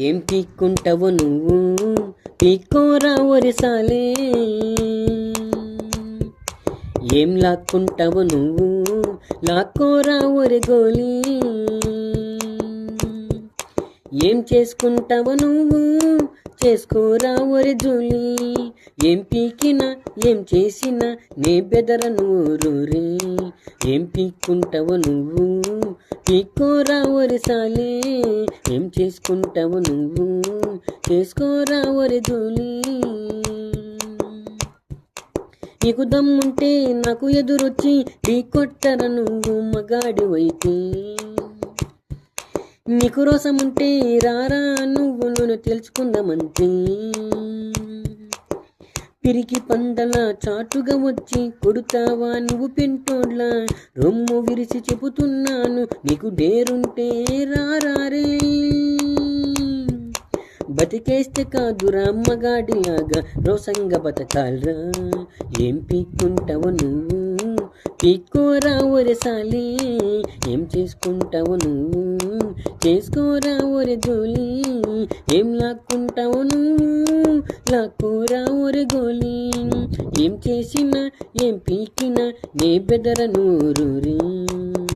ఏం పీక్కుంటావు నువ్వు పీక్కోరా ఒరిసాలే, ఏం లాక్కుంటావు నువ్వు లాక్కోరా ఒరి గోలి, ఏం చేసుకుంటావు నువ్వు చేసుకోరా ఒరి జూలి, ఏం పీకినా ఏం చేసినా నే బెదరను ఊరూరి, ఏం పీక్కుంటావు నువ్వు పీక్కోరా ఒరిసాలే, ఏం చేసుకుంటావు నువ్వు చేసుకోరా ఒరి జూలి. నీకు దమ్ముంటే నాకు ఎదురొచ్చి ఢీ కొట్టరా నువ్వు మగాడివైతే, నీకు రోసముంటే రారా నువ్వు నన్ను తెలుసుకుందామంతే, పిరికి పందల చాటుగా వచ్చి కొడుతావా నువ్వు పెంటోడ్లా, రొమ్ము విరిచి చెబుతున్నాను నీకు డేరుంటే రారే, బతికేస్తే కాదురా మగాడిలాగా రోసంగా బతకాలరా, ఏం పీక్కుంటావు నువ్వు పీక్కోరా ఒరిసాలి, ఏం చేసుకుంటావు నువ్వు చేసుకోరా ఒరి జోలి, ఏం లాక్కుంటావు నువ్వు లాక్కోరా ఒరి గోలి, ఏం చేసినా ఏం పీకినా నే బెదరను ఊరూరి.